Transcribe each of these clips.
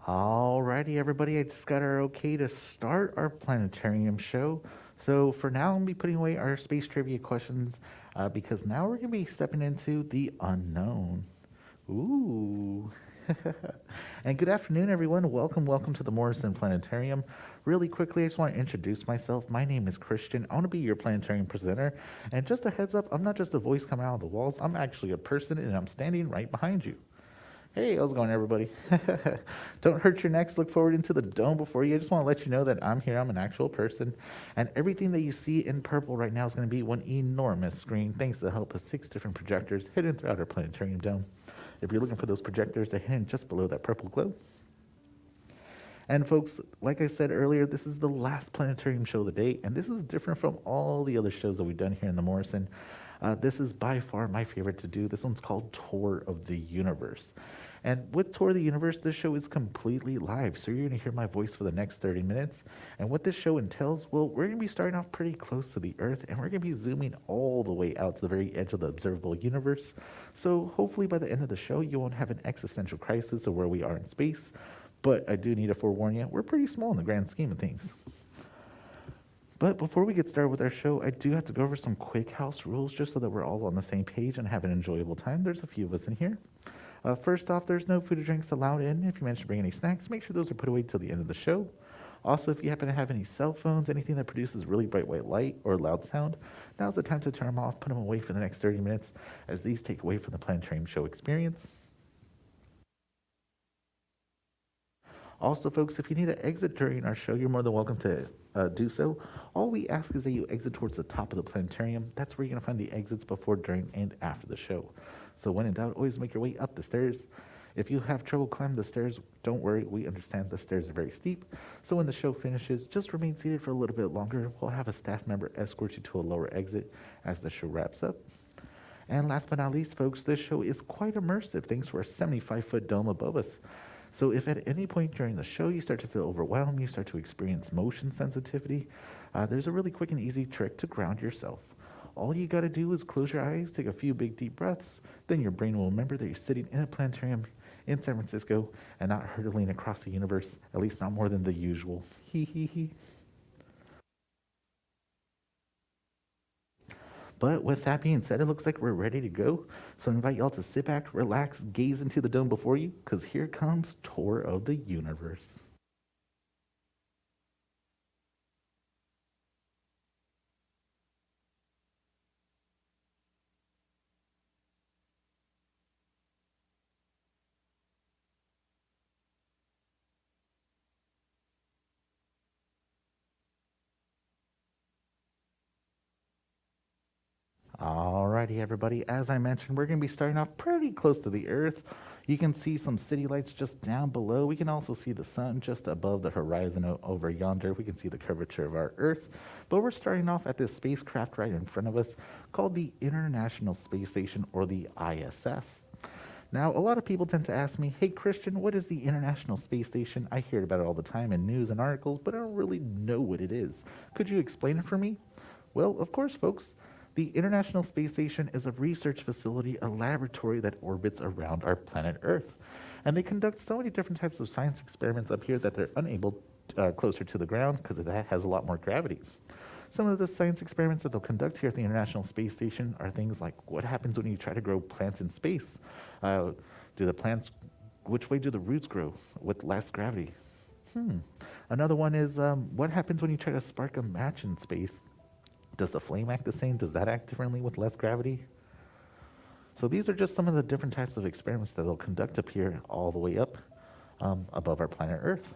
Alrighty, everybody, I just got our okay to start our planetarium show. So for now, I'm gonna be putting away our space trivia questions because now we're gonna be stepping into the unknown. Ooh. And good afternoon, everyone. Welcome to the Morrison Planetarium. Really quickly, I just want to introduce myself. My name is Christian. I want to be your planetarium presenter. And just a heads up, I'm not just a voice coming out of the walls. I'm actually a person, and I'm standing right behind you. Hey, how's it going, everybody? Don't hurt your necks. Look forward into the dome before you. I just want to let you know that I'm here. I'm an actual person. And everything that you see in purple right now is going to be one enormous screen thanks to the help of 6 different projectors hidden throughout our planetarium dome. If you're looking for those projectors, they're hidden just below that purple glow. And folks, like I said earlier, this is the last planetarium show of the day, and this is different from all the other shows that we've done here in the Morrison. This is by far my favorite to do. This one's called Tour of the Universe. And with Tour of the Universe, this show is completely live, so you're going to hear my voice for the next 30 minutes. And what this show entails, well, we're going to be starting off pretty close to the Earth, and we're going to be zooming all the way out to the very edge of the observable universe. So hopefully by the end of the show, you won't have an existential crisis of where we are in space. But I do need to forewarn you, we're pretty small in the grand scheme of things. But before we get started with our show, I do have to go over some quick house rules just so that we're all on the same page and have an enjoyable time. There's a few of us in here. First off, there's no food or drinks allowed in. If you manage to bring any snacks, make sure those are put away till the end of the show. Also, if you happen to have any cell phones, anything that produces really bright white light or loud sound, now's the time to turn them off, put them away for the next 30 minutes, as these take away from the planetarium show experience. Also, folks, if you need to exit during our show, you're more than welcome to do so. All we ask is that you exit towards the top of the planetarium. That's where you're going to find the exits before, during, and after the show. So when in doubt, always make your way up the stairs. If you have trouble climbing the stairs, don't worry. We understand the stairs are very steep. So when the show finishes, just remain seated for a little bit longer. We'll have a staff member escort you to a lower exit as the show wraps up. And last but not least, folks, this show is quite immersive thanks to our 75-foot dome above us. So if at any point during the show you start to feel overwhelmed, you start to experience motion sensitivity, there's a really quick and easy trick to ground yourself. All you got to do is close your eyes, take a few big deep breaths, then your brain will remember that you're sitting in a planetarium in San Francisco and not hurtling across the universe, at least not more than the usual. Hee hee hee. But with that being said, it looks like we're ready to go. So I invite y'all to sit back, relax, gaze into the dome before you, because here comes Tour of the Universe. Alrighty, everybody. As I mentioned, we're going to be starting off pretty close to the Earth. You can see some city lights just down below. We can also see the sun just above the horizon over yonder. We can see the curvature of our Earth. But we're starting off at this spacecraft right in front of us called the International Space Station, or the ISS. Now, a lot of people tend to ask me, hey, Christian, what is the International Space Station? I hear about it all the time in news and articles, but I don't really know what it is. Could you explain it for me? Well, of course, folks. The International Space Station is a research facility, a laboratory that orbits around our planet Earth. And they conduct so many different types of science experiments up here that they're unable closer to the ground because that has a lot more gravity. Some of the science experiments that they'll conduct here at the International Space Station are things like what happens when you try to grow plants in space? Which way do the roots grow with less gravity? Another one is what happens when you try to spark a match in space? Does the flame act the same? Does that act differently with less gravity? So these are just some of the different types of experiments that they'll conduct up here all the way up above our planet Earth.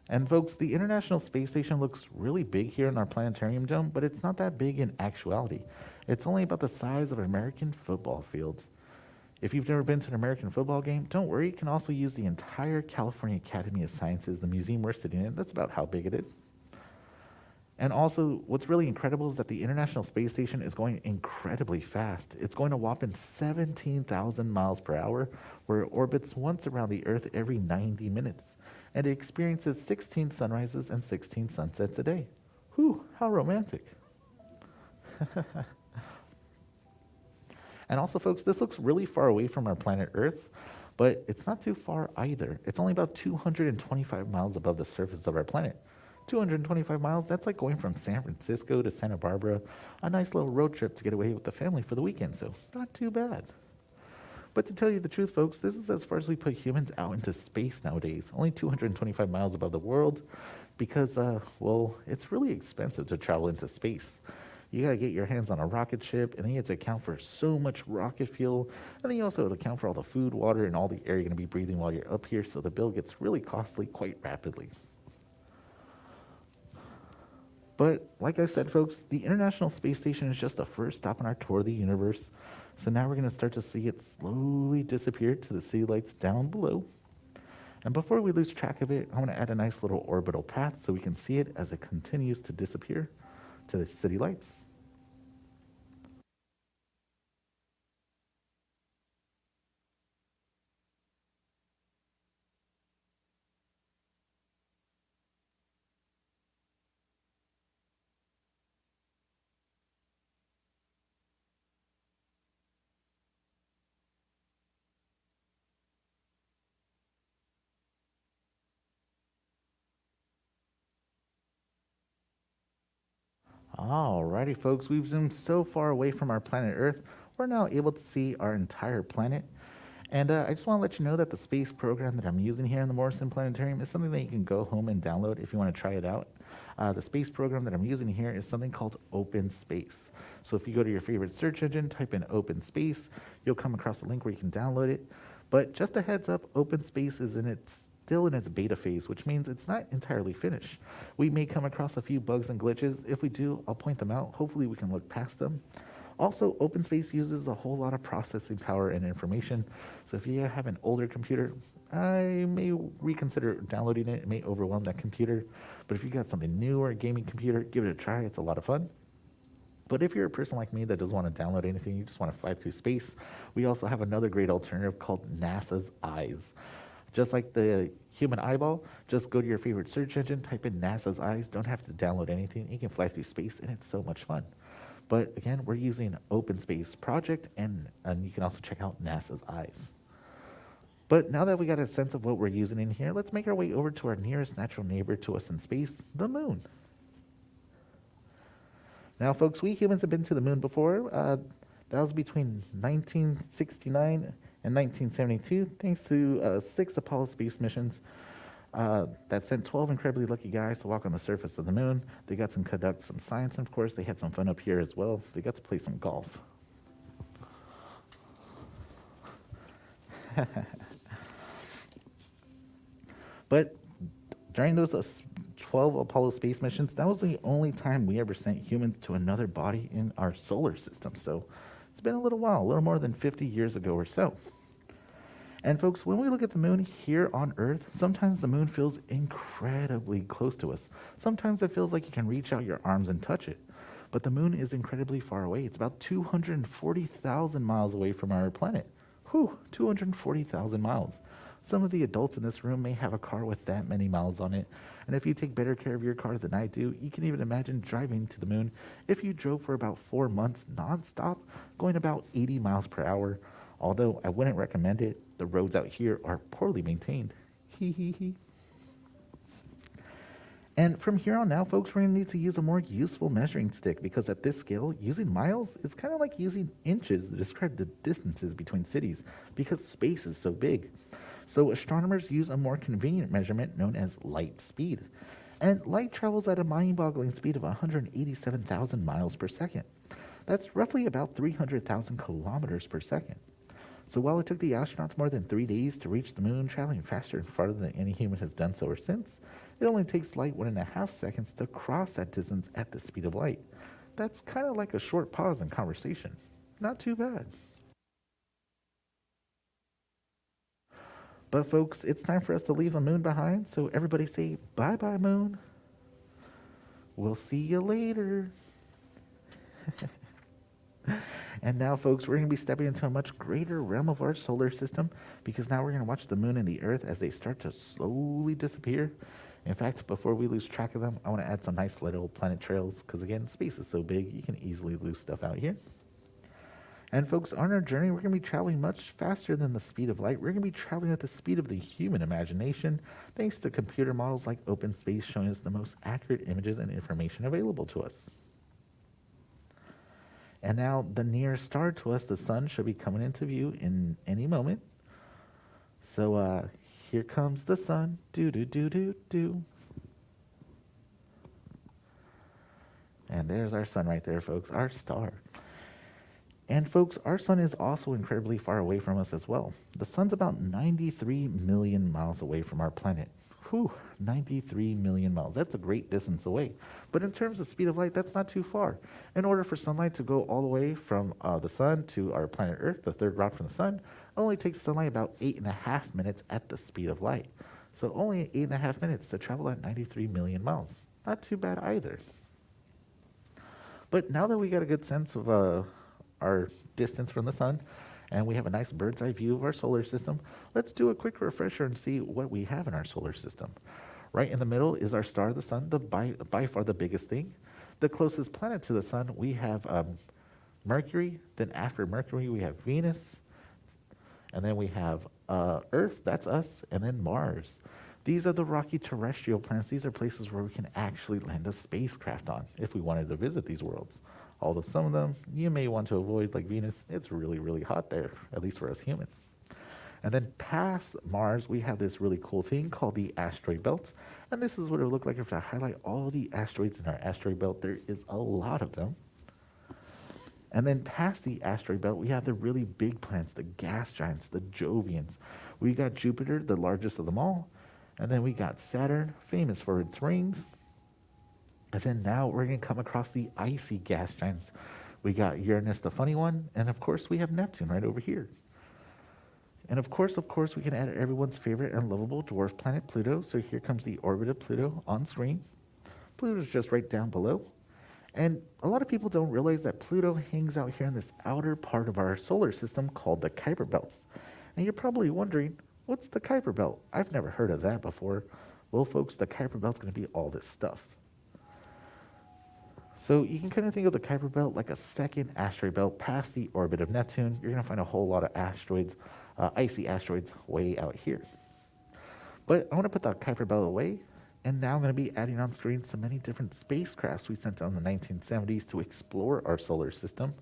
And folks, the International Space Station looks really big here in our planetarium dome, but it's not that big in actuality. It's only about the size of an American football field. If you've never been to an American football game, don't worry, you can also use the entire California Academy of Sciences, the museum we're sitting in. That's about how big it is. And also, what's really incredible is that the International Space Station is going incredibly fast. It's going a whopping 17,000 miles per hour, where it orbits once around the Earth every 90 minutes. And it experiences 16 sunrises and 16 sunsets a day. Whew, how romantic. And also, folks, this looks really far away from our planet Earth, But it's not too far either. It's only about 225 miles above the surface of our planet. 225 miles, that's like going from San Francisco to Santa Barbara, a nice little road trip to get away with the family for the weekend, so not too bad. But to tell you the truth, folks, this is as far as we put humans out into space nowadays. Only 225 miles above the world because, well, it's really expensive to travel into space. You gotta get your hands on a rocket ship, and then you have to account for so much rocket fuel, and then you also have to account for all the food, water, and all the air you're gonna be breathing while you're up here, so the bill gets really costly quite rapidly. But like I said, folks, the International Space Station is just the first stop on our tour of the universe. So now we're going to start to see it slowly disappear to the city lights down below. And before we lose track of it, I want to add a nice little orbital path so we can see it as it continues to disappear to the city lights. Alrighty, folks, we've zoomed so far away from our planet Earth, we're now able to see our entire planet. And I just want to let you know that the space program that I'm using here in the Morrison Planetarium is something that you can go home and download if you want to try it out. The space program that I'm using here is something called OpenSpace. So if you go to your favorite search engine, type in OpenSpace, you'll come across a link where you can download it. But just a heads up, OpenSpace is still in its beta phase, which means it's not entirely finished. We may come across a few bugs and glitches. If we do, I'll point them out. Hopefully we can look past them. Also, OpenSpace uses a whole lot of processing power and information. So if you have an older computer, I may reconsider downloading it. It may overwhelm that computer. But if you got something new or a gaming computer, give it a try. It's a lot of fun. But if you're a person like me that doesn't want to download anything, you just want to fly through space, we also have another great alternative called NASA's Eyes. Just like the human eyeball, just go to your favorite search engine, type in NASA's Eyes. Don't have to download anything. You can fly through space, and it's so much fun. But again, we're using OpenSpace project, and you can also check out NASA's Eyes. But now that we got a sense of what we're using in here, let's make our way over to our nearest natural neighbor to us in space, the moon. Now, folks, we humans have been to the moon before. That was between 1969 and 1972, thanks to 6 Apollo space missions that sent 12 incredibly lucky guys to walk on the surface of the moon. They got to conduct some science, and of course, they had some fun up here as well. They got to play some golf. But during those 12 Apollo space missions, that was the only time we ever sent humans to another body in our solar system. So it's been a little while, a little more than 50 years ago or so. And folks, when we look at the moon here on Earth, sometimes the moon feels incredibly close to us. Sometimes it feels like you can reach out your arms and touch it. But the moon is incredibly far away. It's about 240,000 miles away from our planet. Whew, 240,000 miles. Some of the adults in this room may have a car with that many miles on it. And if you take better care of your car than I do, you can even imagine driving to the moon if you drove for about 4 months nonstop, going about 80 miles per hour. Although I wouldn't recommend it, the roads out here are poorly maintained. Hee hee hee. And from here on out, folks, we're going to need to use a more useful measuring stick because at this scale, using miles is kind of like using inches to describe the distances between cities because space is so big. So astronomers use a more convenient measurement known as light speed. And light travels at a mind-boggling speed of 187,000 miles per second. That's roughly about 300,000 kilometers per second. So while it took the astronauts more than 3 days to reach the moon, traveling faster and farther than any human has done so or since, it only takes light 1.5 seconds to cross that distance at the speed of light. That's kind of like a short pause in conversation. Not too bad. But folks, it's time for us to leave the moon behind, so everybody say bye-bye, moon. We'll see you later. And now, folks, we're going to be stepping into a much greater realm of our solar system because now we're going to watch the moon and the Earth as they start to slowly disappear. In fact, before we lose track of them, I want to add some nice little planet trails because, again, space is so big, you can easily lose stuff out here. And folks, on our journey, we're going to be traveling much faster than the speed of light. We're going to be traveling at the speed of the human imagination, thanks to computer models like OpenSpace showing us the most accurate images and information available to us. And now the nearest star to us, the sun, should be coming into view in any moment. So here comes the sun. Do do do do do. And there's our sun right there, folks, our star. And folks, our sun is also incredibly far away from us as well. The sun's about 93 million miles away from our planet. Whew, 93 million miles. That's a great distance away. But in terms of speed of light, that's not too far. In order for sunlight to go all the way from the sun to our planet Earth, the third rock from the sun, it only takes sunlight about 8.5 minutes at the speed of light. So only 8.5 minutes to travel at 93 million miles. Not too bad either. But now that we got a good sense of our distance from the sun, and we have a nice bird's eye view of our solar system, let's do a quick refresher and see what we have in our solar system. Right in the middle is our star, the sun, by far the biggest thing. The closest planet to the sun, we have Mercury. Then after Mercury, we have Venus. And then we have Earth, that's us, and then Mars. These are the rocky terrestrial planets. These are places where we can actually land a spacecraft on if we wanted to visit these worlds. Although some of them you may want to avoid, like Venus. It's really, really hot there, at least for us humans. And then past Mars, we have this really cool thing called the asteroid belt. And this is what it would look like if I highlight all the asteroids in our asteroid belt. There is a lot of them. And then past the asteroid belt, we have the really big planets, the gas giants, the Jovians. We got Jupiter, the largest of them all. And then we got Saturn, famous for its rings. And then now we're going to come across the icy gas giants. We got Uranus, the funny one. And of course, we have Neptune right over here. And of course, we can add everyone's favorite and lovable dwarf planet, Pluto. So here comes the orbit of Pluto on screen. Pluto's just right down below. And a lot of people don't realize that Pluto hangs out here in this outer part of our solar system called the Kuiper Belts. And you're probably wondering, what's the Kuiper Belt? I've never heard of that before. Well, folks, the Kuiper Belt's going to be all this stuff. So you can kind of think of the Kuiper Belt like a second asteroid belt past the orbit of Neptune. You're going to find a whole lot of asteroids, icy asteroids way out here. But I want to put the Kuiper Belt away, and now I'm going to be adding on screen so many different spacecrafts we sent out in the 1970s to explore our solar system.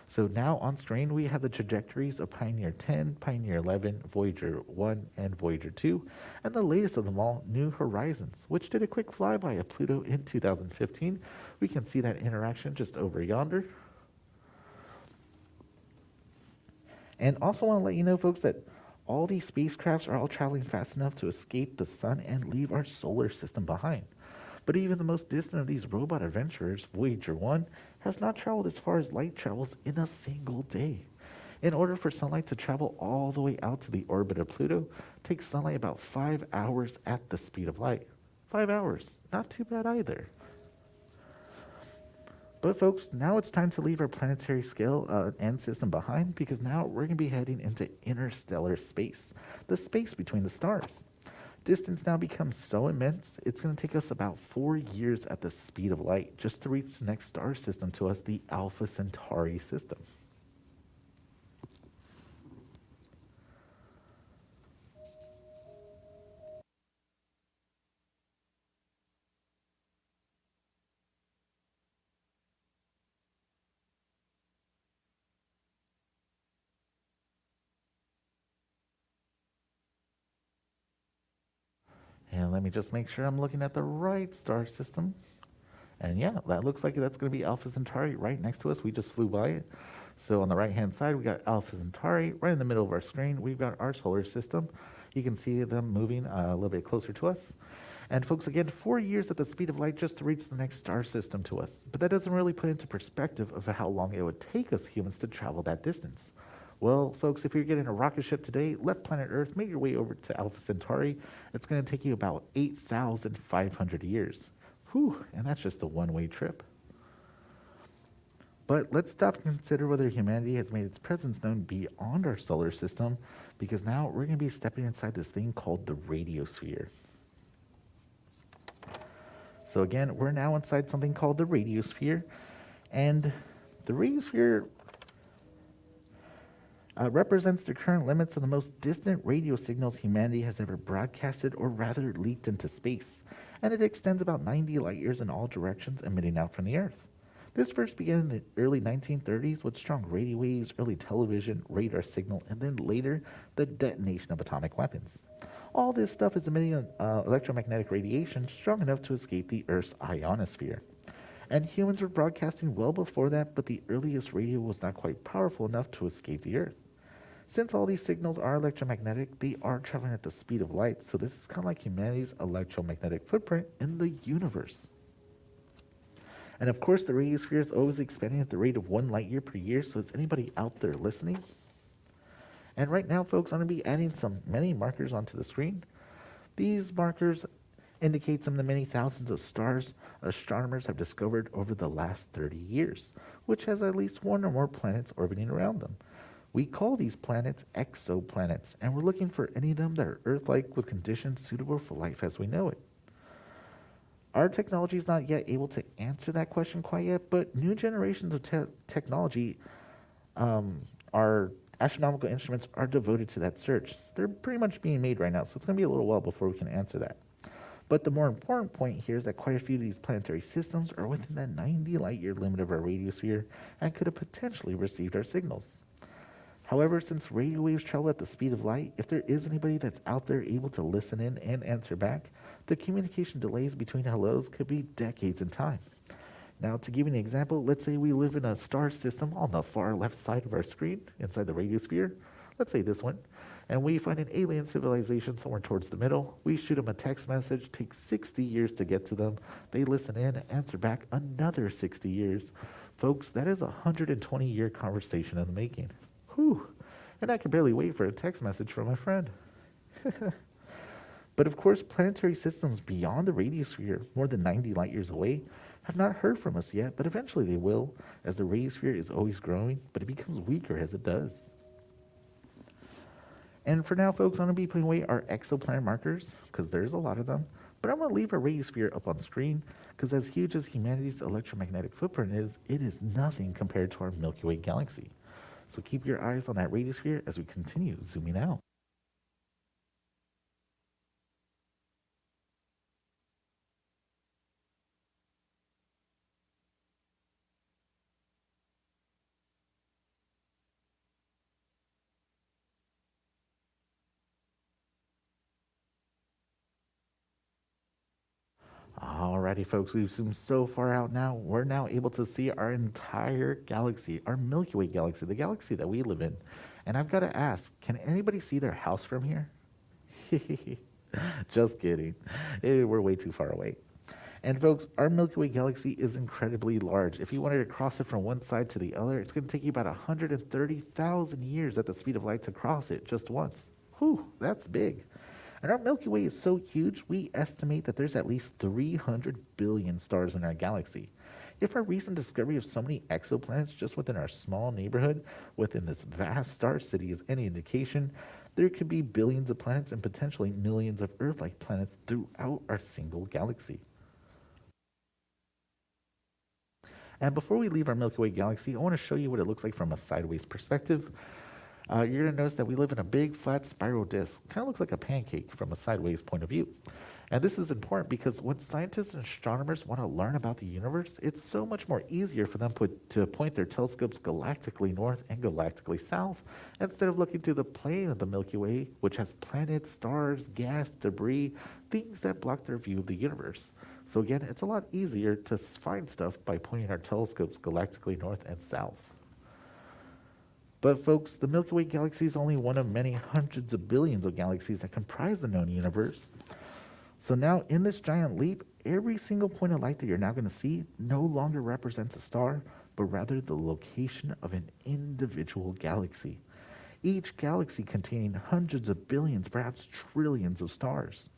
So now on screen, we have the trajectories of Pioneer 10, Pioneer 11, Voyager 1, and Voyager 2, and the latest of them all, New Horizons, which did a quick flyby of Pluto in 2015. We can see that interaction just over yonder. And also want to let you know, folks, that all these spacecrafts are all traveling fast enough to escape the sun and leave our solar system behind. But even the most distant of these robot adventurers, Voyager 1, has not traveled as far as light travels in a single day. In order for sunlight to travel all the way out to the orbit of Pluto, it takes sunlight about 5 hours at the speed of light. 5 hours, not too bad either. But folks, now it's time to leave our planetary scale and system behind, because now we're going to be heading into interstellar space, the space between the stars. Distance now becomes so immense, it's going to take us about 4 years at the speed of light just to reach the next star system to us, the Alpha Centauri system. And let me just make sure I'm looking at the right star system. And yeah, that looks like that's going to be Alpha Centauri right next to us. We just flew by it. So on the right-hand side, we got Alpha Centauri. Right in the middle of our screen, we've got our solar system. You can see them moving a little bit closer to us. And folks, again, 4 years at the speed of light just to reach the next star system to us. But that doesn't really put into perspective of how long it would take us humans to travel that distance. Well, folks, if you're getting a rocket ship today, left planet Earth, make your way over to Alpha Centauri. It's going to take you about 8,500 years. Whew, and that's just a one-way trip. But let's stop and consider whether humanity has made its presence known beyond our solar system, because now we're going to be stepping inside this thing called the radiosphere. So again, we're now inside something called the radiosphere, and the radiosphere represents the current limits of the most distant radio signals humanity has ever broadcasted or rather leaked into space, and it extends about 90 light years in all directions emitting out from the Earth. This first began in the early 1930s with strong radio waves, early television, radar signal, and then later the detonation of atomic weapons. All this stuff is emitting electromagnetic radiation strong enough to escape the Earth's ionosphere. And humans were broadcasting well before that, but the earliest radio was not quite powerful enough to escape the Earth. Since all these signals are electromagnetic, they are traveling at the speed of light, so this is kind of like humanity's electromagnetic footprint in the universe. And of course, the radiosphere is always expanding at the rate of 1 light year per year, so is anybody out there listening? And right now, folks, I'm going to be adding some many markers onto the screen. These markers indicate some of the many thousands of stars astronomers have discovered over the last 30 years, which has at least one or more planets orbiting around them. We call these planets exoplanets, and we're looking for any of them that are Earth-like with conditions suitable for life as we know it. Our technology is not yet able to answer that question quite yet, but new generations of technology, our astronomical instruments are devoted to that search. They're pretty much being made right now, so it's going to be a little while before we can answer that. But the more important point here is that quite a few of these planetary systems are within the 90 light year limit of our radiosphere and could have potentially received our signals. However, since radio waves travel at the speed of light, if there is anybody that's out there able to listen in and answer back, the communication delays between hellos could be decades in time. Now, to give you an example, let's say we live in a star system on the far left side of our screen, inside the radiosphere. Let's say this one. And we find an alien civilization somewhere towards the middle. We shoot them a text message, takes 60 years to get to them. They listen in, answer back another 60 years. Folks, that is a 120-year conversation in the making. Whew. And I can barely wait for a text message from my friend. But of course, planetary systems beyond the radiosphere, more than 90 light years away, have not heard from us yet, but eventually they will, as the radiosphere is always growing, but it becomes weaker as it does. And for now, folks, I'm going to be putting away our exoplanet markers, because there's a lot of them, but I'm going to leave our radiosphere up on screen, because as huge as humanity's electromagnetic footprint is, it is nothing compared to our Milky Way galaxy. So keep your eyes on that radiosphere as we continue zooming out. Alrighty, folks, we've zoomed so far out now, we're now able to see our entire galaxy, our Milky Way galaxy, the galaxy that we live in. And I've got to ask, can anybody see their house from here? Just kidding. We're way too far away. And folks, our Milky Way galaxy is incredibly large. If you wanted to cross it from one side to the other, it's going to take you about 130,000 years at the speed of light to cross it just once. Whew, that's big. And our Milky Way is so huge, we estimate that there's at least 300 billion stars in our galaxy. If our recent discovery of so many exoplanets just within our small neighborhood, within this vast star city is any indication, there could be billions of planets and potentially millions of Earth-like planets throughout our single galaxy. And before we leave our Milky Way galaxy, I want to show you what it looks like from a sideways perspective. You're going to notice that we live in a big flat spiral disk. Kind of looks like a pancake from a sideways point of view. And this is important because when scientists and astronomers want to learn about the universe, it's so much more easier for them to point their telescopes galactically north and galactically south instead of looking through the plane of the Milky Way, which has planets, stars, gas, debris, things that block their view of the universe. So again, it's a lot easier to find stuff by pointing our telescopes galactically north and south. But folks, the Milky Way galaxy is only one of many hundreds of billions of galaxies that comprise the known universe. So now in this giant leap, every single point of light that you're now going to see no longer represents a star, but rather the location of an individual galaxy. Each galaxy containing hundreds of billions, perhaps trillions of stars.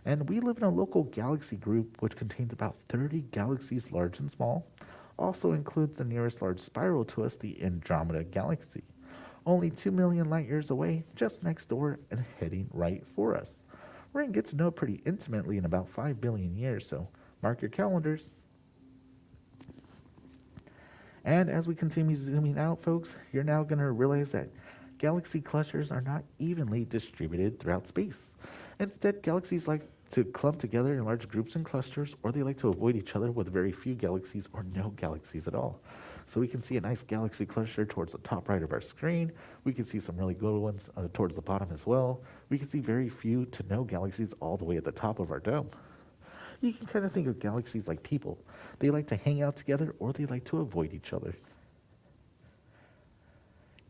And we live in a local galaxy group which contains about 30 galaxies large and small. Also includes the nearest large spiral to us, the Andromeda galaxy. Only 2 million light years away, just next door and heading right for us. We're going to get to know it pretty intimately in about 5 billion years, so mark your calendars. And as we continue zooming out, folks, you're now going to realize that galaxy clusters are not evenly distributed throughout space. Instead, galaxies like to clump together in large groups and clusters, or they like to avoid each other with very few galaxies or no galaxies at all. So we can see a nice galaxy cluster towards the top right of our screen. We can see some really good ones towards the bottom as well. We can see very few to no galaxies all the way at the top of our dome. You can kind of think of galaxies like people. They like to hang out together or they like to avoid each other.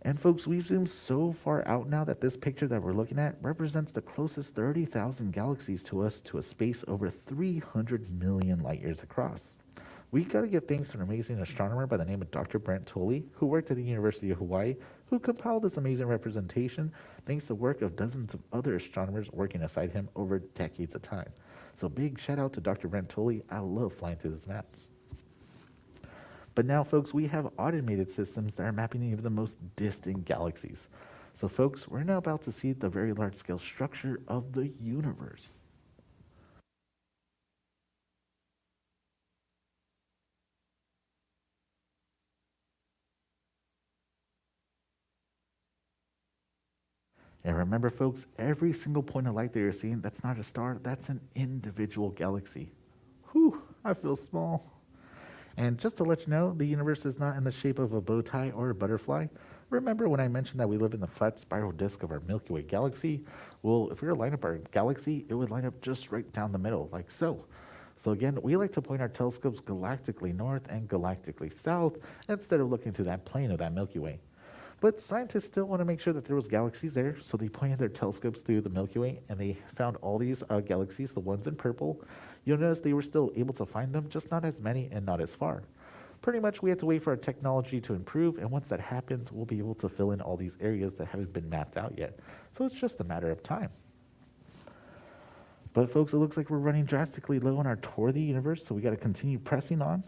And folks, we've zoomed so far out now that this picture that we're looking at represents the closest 30,000 galaxies to us to a space over 300 million light years across. We got to give thanks to an amazing astronomer by the name of Dr. Brent Tolley, who worked at the University of Hawaii, who compiled this amazing representation thanks to the work of dozens of other astronomers working aside him over decades of time. So big shout out to Dr. Brent Tolley. I love flying through this map. But now, folks, we have automated systems that are mapping even the most distant galaxies. So, folks, we're now about to see the very large-scale structure of the universe. And remember, folks, every single point of light that you're seeing, that's not a star, that's an individual galaxy. Whew, I feel small. And just to let you know, the universe is not in the shape of a bow tie or a butterfly. Remember when I mentioned that we live in the flat spiral disk of our Milky Way galaxy? Well, if we were to line up our galaxy, it would line up just right down the middle, like so. So again, we like to point our telescopes galactically north and galactically south instead of looking through that plane of that Milky Way. But scientists still want to make sure that there was galaxies there, so they pointed their telescopes through the Milky Way, and they found all these galaxies, the ones in purple. You'll notice they were still able to find them, just not as many and not as far. Pretty much we have to wait for our technology to improve, and once that happens, we'll be able to fill in all these areas that haven't been mapped out yet. So it's just a matter of time. But folks, it looks like we're running drastically low on our tour of the universe, so we got to continue pressing on.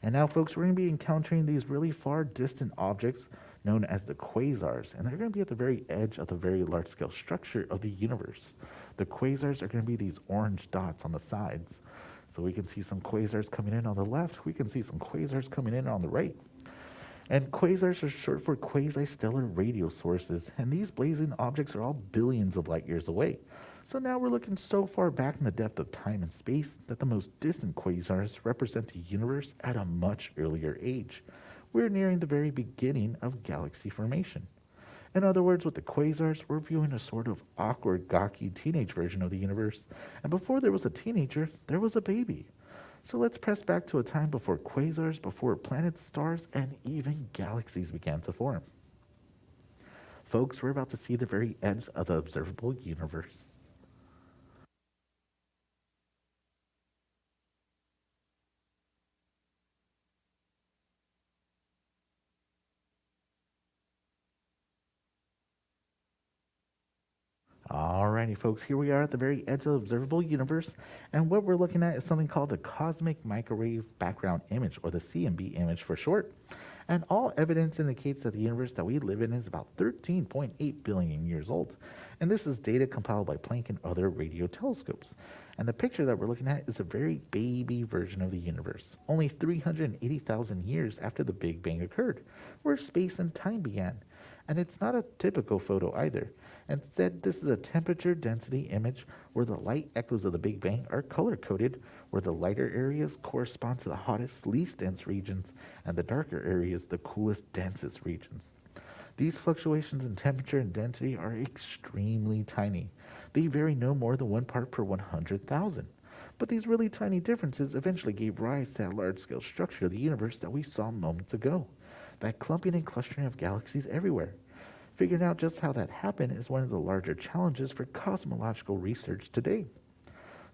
And now, folks, we're going to be encountering these really far distant objects known as the quasars, and they're going to be at the very edge of the very large-scale structure of the universe. The quasars are going to be these orange dots on the sides. So we can see some quasars coming in on the left, we can see some quasars coming in on the right. And quasars are short for quasi-stellar radio sources, and these blazing objects are all billions of light years away. So now we're looking so far back in the depth of time and space that the most distant quasars represent the universe at a much earlier age. We're nearing the very beginning of galaxy formation. In other words, with the quasars, we're viewing a sort of awkward, gawky teenage version of the universe. And before there was a teenager, there was a baby. So let's press back to a time before quasars, before planets, stars, and even galaxies began to form. Folks, we're about to see the very edge of the observable universe. Alrighty, folks, here we are at the very edge of the observable universe, and what we're looking at is something called the Cosmic Microwave Background Image, or the CMB image for short. And all evidence indicates that the universe that we live in is about 13.8 billion years old. And this is data compiled by Planck and other radio telescopes. And the picture that we're looking at is a very baby version of the universe, only 380,000 years after the Big Bang occurred, where space and time began. And it's not a typical photo either. Instead, this is a temperature density image where the light echoes of the Big Bang are color-coded, where the lighter areas correspond to the hottest, least dense regions, and the darker areas the coolest, densest regions. These fluctuations in temperature and density are extremely tiny. They vary no more than 1 part per 100,000. But these really tiny differences eventually gave rise to that large-scale structure of the universe that we saw moments ago. That clumping and clustering of galaxies everywhere. Figuring out just how that happened is one of the larger challenges for cosmological research today.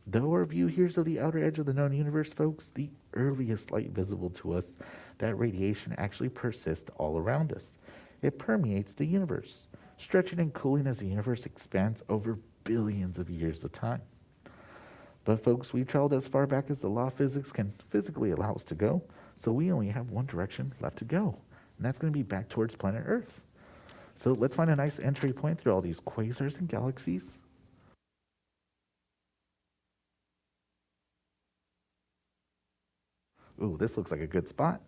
Though our view here is of the outer edge of the known universe, folks, the earliest light visible to us, that radiation actually persists all around us. It permeates the universe, stretching and cooling as the universe expands over billions of years of time. But folks, we've traveled as far back as the law of physics can physically allow us to go, so we only have one direction left to go, and that's going to be back towards planet Earth. So let's find a nice entry point through all these quasars and galaxies. Ooh, this looks like a good spot.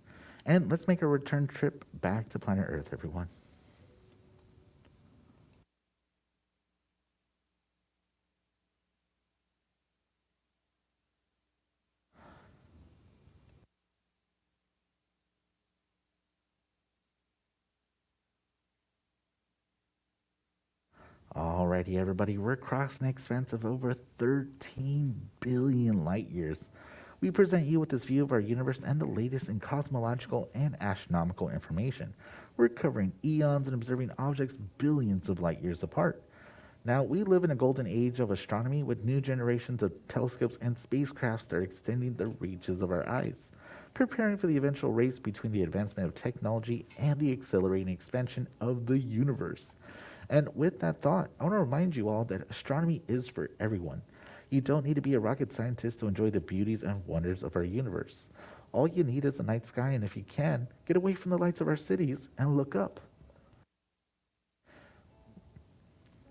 And let's make a return trip back to planet Earth, everyone. Alrighty, everybody, we're crossing an expanse of over 13 billion light years. We present you with this view of our universe and the latest in cosmological and astronomical information. We're covering eons and observing objects billions of light years apart. Now, we live in a golden age of astronomy with new generations of telescopes and spacecrafts that are extending the reaches of our eyes, preparing for the eventual race between the advancement of technology and the accelerating expansion of the universe. And with that thought, I want to remind you all that astronomy is for everyone. You don't need to be a rocket scientist to enjoy the beauties and wonders of our universe. All you need is the night sky, and if you can, get away from the lights of our cities and look up.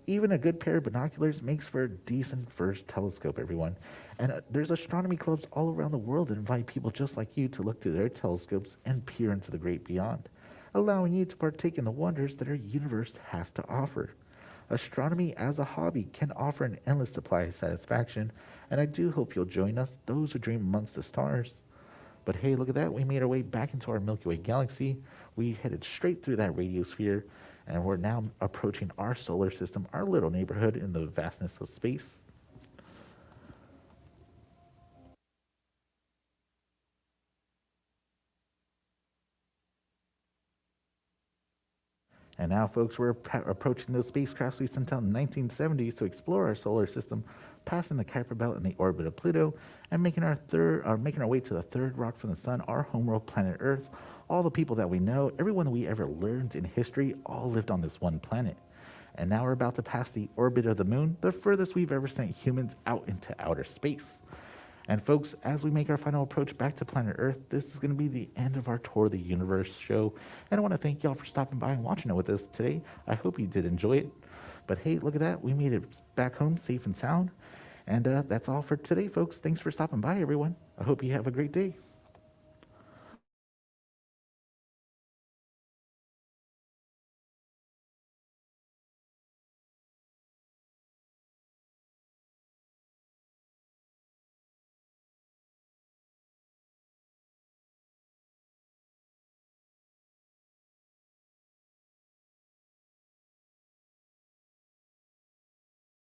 Even a good pair of binoculars makes for a decent first telescope, everyone. And there's astronomy clubs all around the world that invite people just like you to look through their telescopes and peer into the great beyond, allowing you to partake in the wonders that our universe has to offer. Astronomy as a hobby can offer an endless supply of satisfaction, and I do hope you'll join us, those who dream amongst the stars. But hey, look at that. We made our way back into our Milky Way galaxy. We headed straight through that radiosphere, and we're now approaching our solar system, our little neighborhood in the vastness of space. And now, folks, we're approaching those spacecrafts we sent out in the 1970s to explore our solar system, passing the Kuiper Belt in the orbit of Pluto, and making our way to the third rock from the sun, our homeworld planet Earth. All the people that we know, everyone we ever learned in history, all lived on this one planet. And now we're about to pass the orbit of the moon, the furthest we've ever sent humans out into outer space. And folks, as we make our final approach back to planet Earth, this is going to be the end of our Tour of the Universe show. And I want to thank y'all for stopping by and watching it with us today. I hope you did enjoy it. But hey, look at that. We made it back home safe and sound. And that's all for today, folks. Thanks for stopping by, everyone. I hope you have a great day.